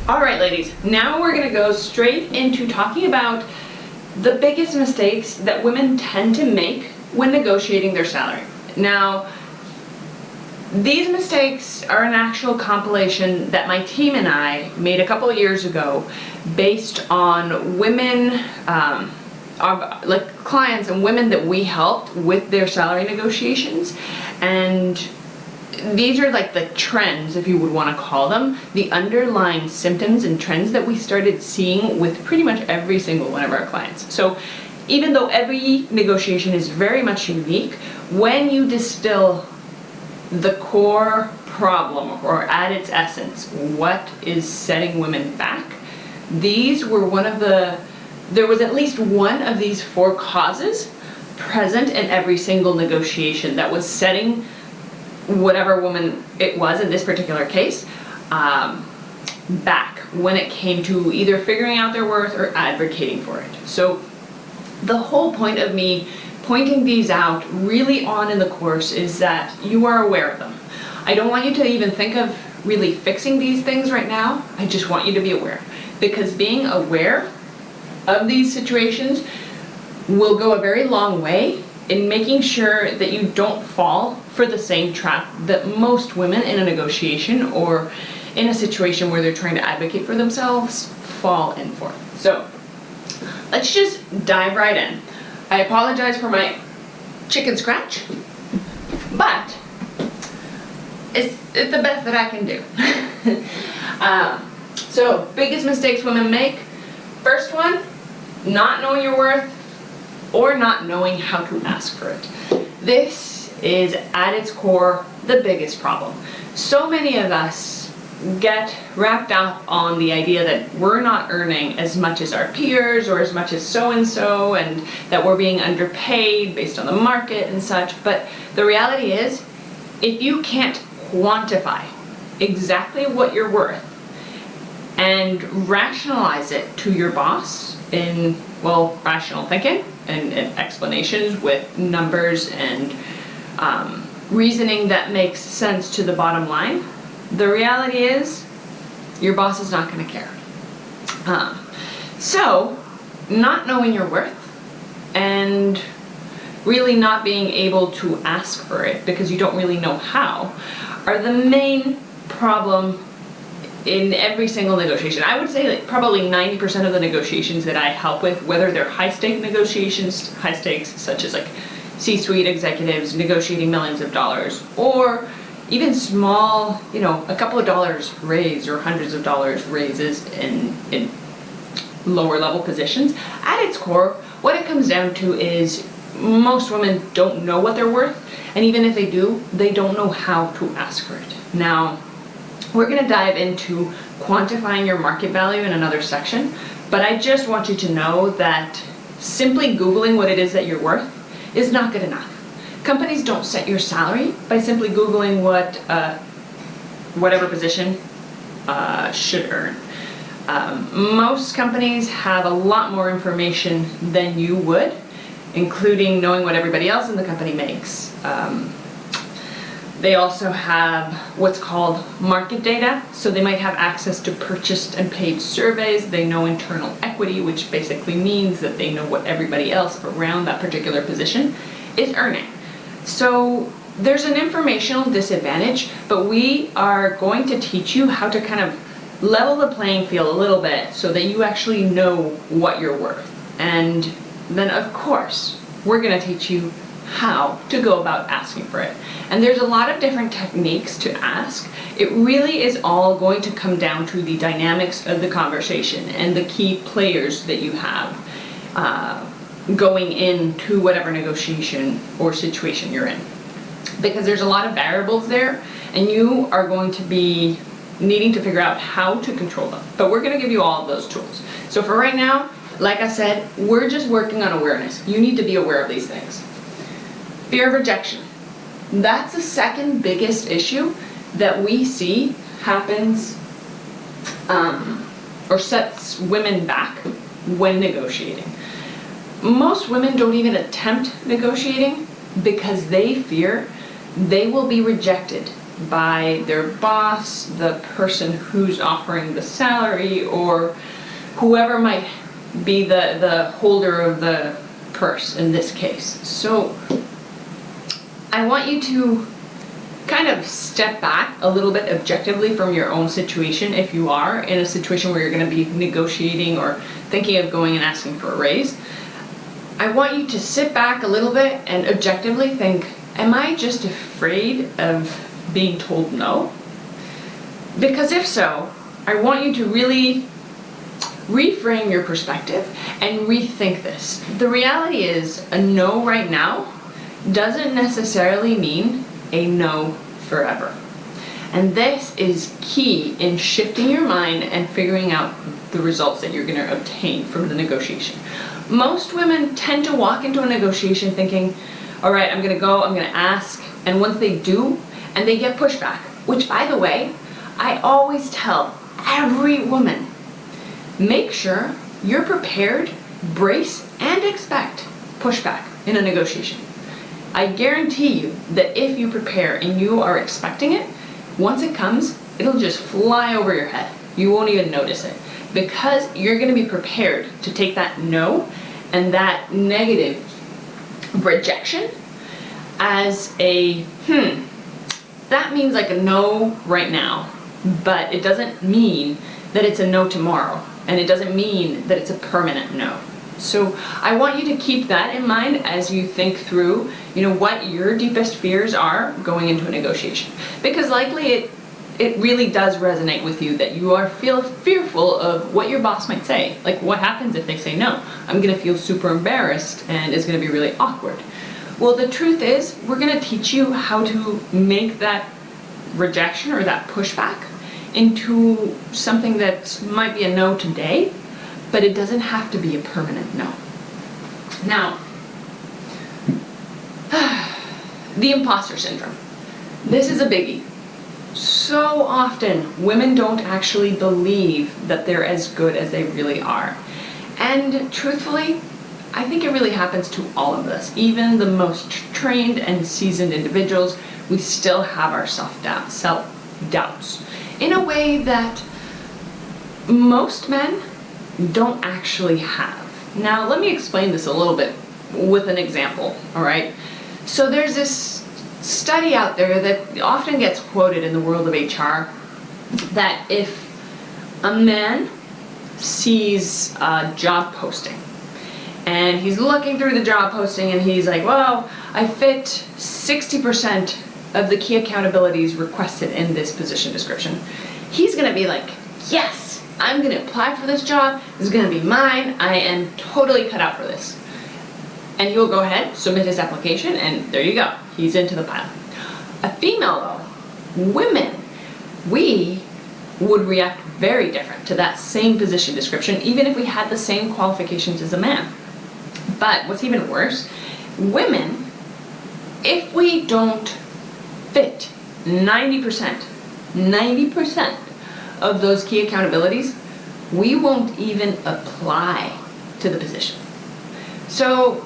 All right, ladies, now we're gonna go straight into talking about the biggest mistakes that women tend to make when negotiating their salary. Now, these mistakes are an actual compilation that my team and I made a couple of years ago based on women, like clients and women that we helped with their salary negotiations. And these are like the trends, if you would want to call them, the underlying symptoms and trends that we started seeing with pretty much every single one of our clients. So even though every negotiation is very much unique, when you distill the core problem, or at its essence, what is setting women back, these were there was at least one of these four causes present in every single negotiation that was setting whatever woman it was in this particular case back when it came to either figuring out their worth or advocating for it. So the whole point of me pointing these out really on in the course is that you are aware of them. I don't want you to even think of really fixing these things right now. I just want you to be aware, because being aware of these situations will go a very long way in making sure that you don't fall for the same trap that most women in a negotiation or in a situation where they're trying to advocate for themselves fall in for. So let's just dive right in. I apologize for my chicken scratch, but it's the best that I can do. So biggest mistakes women make. First one, not knowing your worth or not knowing how to ask for it. This is at its core the biggest problem. So many of us get wrapped up on the idea that we're not earning as much as our peers or as much as so-and-so, and that we're being underpaid based on the market and such. But the reality is, if you can't quantify exactly what you're worth and rationalize it to your boss in, well, rational thinking and explanations with numbers and reasoning that makes sense to the bottom line, the reality is your boss is not going to care. So not knowing your worth and really not being able to ask for it because you don't really know how are the main problem in every single negotiation. I would say that probably 90% of the negotiations that I help with, whether they're high-stake negotiations, high stakes such as like C-suite executives negotiating millions of dollars, or even small, a couple of dollars raise or hundreds of dollars raises in lower level positions, at its core, what it comes down to is most women don't know what they're worth, and even if they do, they don't know how to ask for it. Now, we're going to dive into quantifying your market value in another section, but I just want you to know that simply Googling what it is that you're worth is not good enough. Companies don't set your salary by simply Googling what whatever position should earn. Most companies have a lot more information than you would, including knowing what everybody else in the company makes. They also have what's called market data, so they might have access to purchased and paid surveys. They know internal equity, which basically means that they know what everybody else around that particular position is earning. So there's an informational disadvantage, but we are going to teach you how to kind of level the playing field a little bit so that you actually know what you're worth. And then of course, we're going to teach you how to go about asking for it. And there's a lot of different techniques to ask. It really is all going to come down to the dynamics of the conversation and the key players that you have going into whatever negotiation or situation you're in. Because there's a lot of variables there, and you are going to be needing to figure out how to control them. But we're going to give you all of those tools. So for right now, like I said, we're just working on awareness. You need to be aware of these things. Fear of rejection. That's the second biggest issue that we see happens or sets women back when negotiating. Most women don't even attempt negotiating because they fear they will be rejected by their boss, the person who's offering the salary, or whoever might be the holder of the purse in this case. So I want you to kind of step back a little bit objectively from your own situation. If you are in a situation where you're going to be negotiating or thinking of going and asking for a raise, I want you to sit back a little bit and objectively think, am I just afraid of being told no? Because if so, I want you to really reframe your perspective and rethink this. The reality is, a no right now doesn't necessarily mean a no forever. And this is key in shifting your mind and figuring out the results that you're going to obtain from the negotiation. Most women tend to walk into a negotiation thinking, all right, I'm going to go, I'm going to ask, and once they do, and they get pushback, which, by the way, I always tell every woman, make sure you're prepared, brace, and expect pushback in a negotiation. I guarantee you that if you prepare and you are expecting it, once it comes, it'll just fly over your head. You won't even notice it, because you're going to be prepared to take that no and that negative rejection as a that means like a no right now, but it doesn't mean that it's a no tomorrow, and it doesn't mean that it's a permanent no. So I want you to keep that in mind as you think through, what your deepest fears are going into a negotiation, because likely it really does resonate with you that you are fearful of what your boss might say. Like, what happens if they say no? I'm going to feel super embarrassed and it's going to be really awkward. Well, the truth is, we're going to teach you how to make that rejection or that pushback into something that might be a no today, but it doesn't have to be a permanent no. Now, the imposter syndrome. This is a biggie. So often, women don't actually believe that they're as good as they really are. And truthfully, I think it really happens to all of us. Even the most trained and seasoned individuals, we still have our self-doubts in a way that most men don't actually have. Now, let me explain this a little bit with an example, all right? So there's this study out there that often gets quoted in the world of HR, that if a man sees a job posting and he's looking through the job posting and he's like, well, I fit 60% of the key accountabilities requested in this position description, he's gonna be like, yes, I'm gonna apply for this job, this is gonna be mine, I am totally cut out for this. And he'll go ahead, submit his application, and there you go, he's into the pile. A female though, women, we would react very different to that same position description, even if we had the same qualifications as a man. But what's even worse, women, if we don't fit 90% of those key accountabilities, we won't even apply to the position. So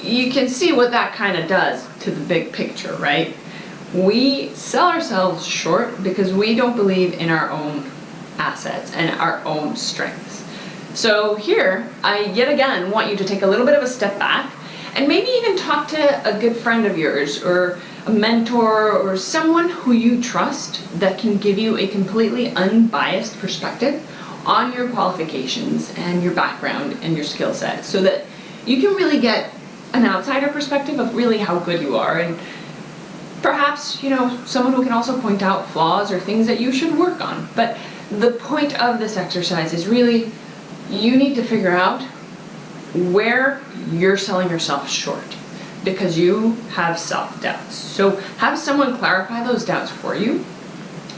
you can see what that kind of does to the big picture, right? We sell ourselves short because we don't believe in our own assets and our own strengths. So here, I yet again want you to take a little bit of a step back and maybe even talk to a good friend of yours or a mentor or someone who you trust that can give you a completely unbiased perspective on your qualifications and your background and your skill set, so that you can really get an outsider perspective of really how good you are, and perhaps, someone who can also point out flaws or things that you should work on. But the point of this exercise is really, you need to figure out where you're selling yourself short because you have self-doubts. So have someone clarify those doubts for you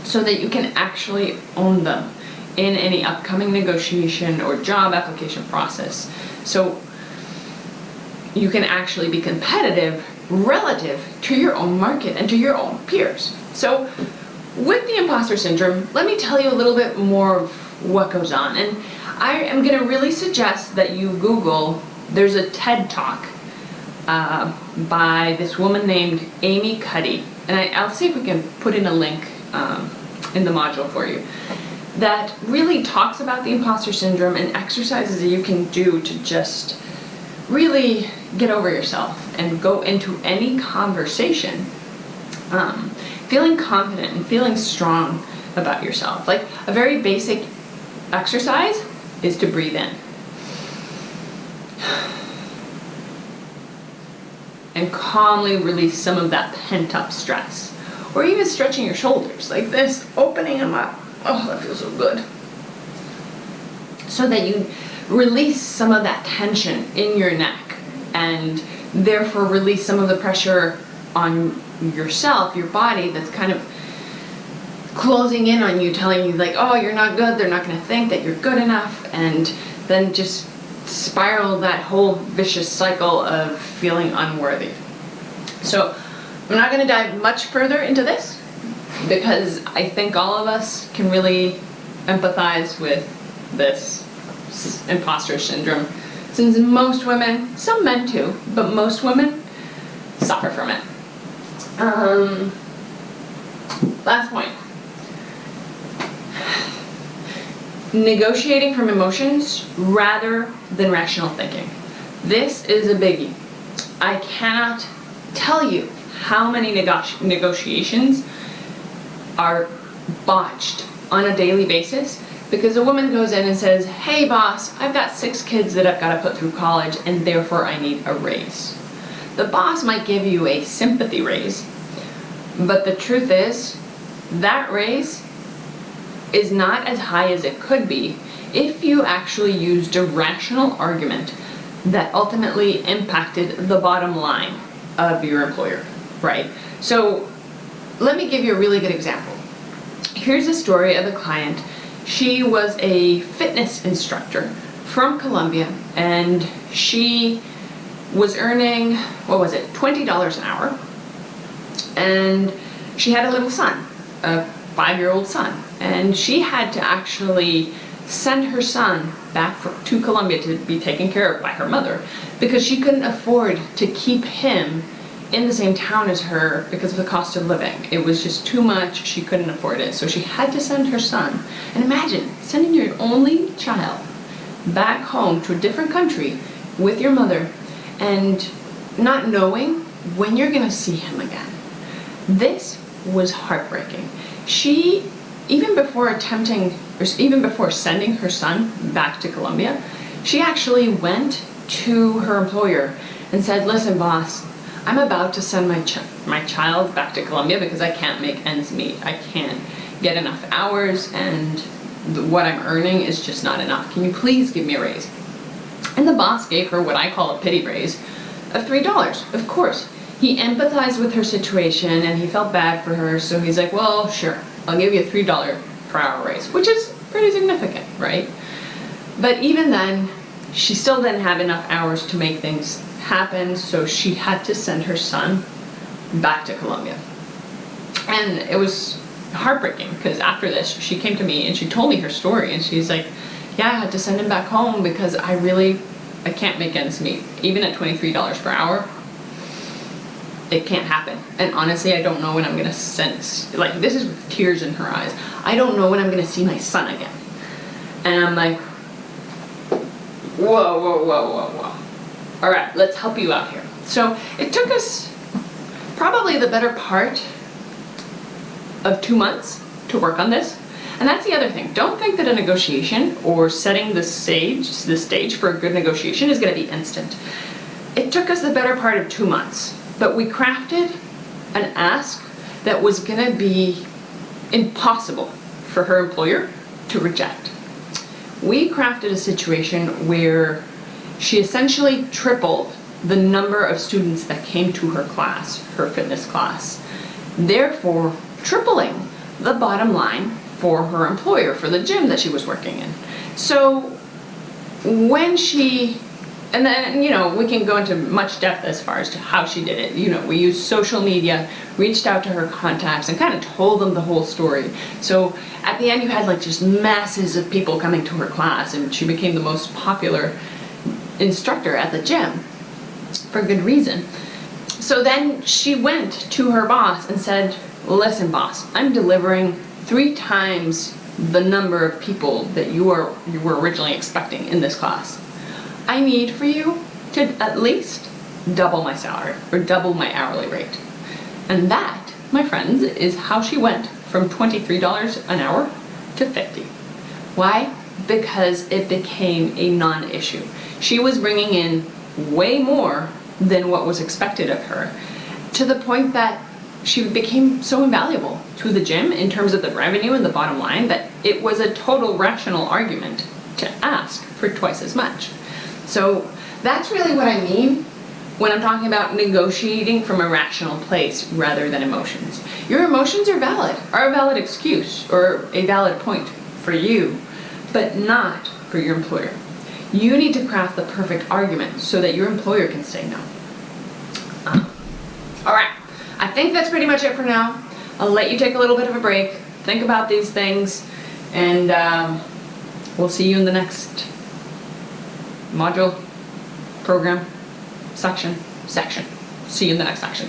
so that you can actually own them in any upcoming negotiation or job application process. So you can actually be competitive relative to your own market and to your own peers. So with the imposter syndrome, let me tell you a little bit more of what goes on. And I am going to really suggest that you Google, there's a TED Talk by this woman named Amy Cuddy. and I'll see if we can put in a link in the module for you, that really talks about the imposter syndrome and exercises that you can do to just really get over yourself and go into any conversation feeling confident and feeling strong about yourself. Like a very basic exercise is to breathe in and calmly release some of that pent-up stress, or even stretching your shoulders like this, opening them up. Oh, that feels so good. So that you release some of that tension in your neck and therefore release some of the pressure on yourself, your body, that's kind of closing in on you, telling you like, oh, you're not good, they're not going to think that you're good enough, and then just spiral that whole vicious cycle of feeling unworthy. So I'm not going to dive much further into this because I think all of us can really empathize with this imposter syndrome, since most women, some men too, but most women suffer from it. Last point. Negotiating from emotions rather than rational thinking. This is a biggie. I cannot tell you how many negotiations are botched on a daily basis because a woman goes in and says, hey boss, I've got 6 kids that I've got to put through college and therefore I need a raise. The boss might give you a sympathy raise, but the truth is that raise is not as high as it could be if you actually used a rational argument that ultimately impacted the bottom line of your employer, right? So let me give you a really good example. Here's a story of a client. She was a fitness instructor from Colombia, and she was earning, what was it, $20 an hour, and she had a little son, a 5-year-old son, and she had to actually send her son back to Colombia to be taken care of by her mother because she couldn't afford to keep him in the same town as her because of the cost of living. It was just too much, she couldn't afford it, so she had to send her son. And imagine sending your only child back home to a different country with your mother and not knowing when you're gonna see him again. This was heartbreaking. She, even before sending her son back to Colombia, she actually went to her employer and said, listen boss, I'm about to send my child back to Colombia because I can't make ends meet. I can't get enough hours and what I'm earning is just not enough. Can you please give me a raise? And the boss gave her what I call a pity raise of $3. Of course, he empathized with her situation and he felt bad for her, so he's like, well, sure, I'll give you a $3 per hour raise, which is pretty significant, right? But even then, she still didn't have enough hours to make things happen, so she had to send her son back to Colombia. And it was heartbreaking because after this, she came to me and she told me her story, and she's like, yeah, I had to send him back home because I can't make ends meet. Even at $23 per hour, it can't happen. And honestly, I don't know when I'm gonna like, this is with tears in her eyes, I don't know when I'm gonna see my son again. And I'm like, whoa, whoa, whoa, whoa, whoa. All right, let's help you out here. So it took us probably the better part of 2 months to work on this. And that's the other thing. Don't think that a negotiation or setting the stage for a good negotiation is gonna be instant. It took us the better part of 2 months, but we crafted an ask that was gonna be impossible for her employer to reject. We crafted a situation where she essentially tripled the number of students that came to her class, her fitness class, therefore tripling the bottom line for her employer, for the gym that she was working in. So when she, and then, you know, we can go into much depth as far as to how she did it. You know, we used social media, reached out to her contacts, and kind of told them the whole story. So at the end, you had like just masses of people coming to her class, and she became the most popular instructor at the gym for good reason. So then she went to her boss and said, listen boss, I'm delivering 3 times the number of people that you were originally expecting in this class. I need for you to at least double my salary or double my hourly rate. And that, my friends, is how she went from $23 an hour to $50. Why? Because it became a non-issue. She was bringing in way more than what was expected of her, to the point that she became so invaluable to the gym in terms of the revenue and the bottom line that it was a total rational argument to ask for twice as much. So that's really what I mean when I'm talking about negotiating from a rational place rather than emotions. Your emotions are a valid excuse or a valid point for you, but not for your employer. You need to craft the perfect argument so that your employer can say no. All right, I think that's pretty much it for now. I'll let you take a little bit of a break, think about these things, and we'll see you in the next module, program, section. See you in the next section.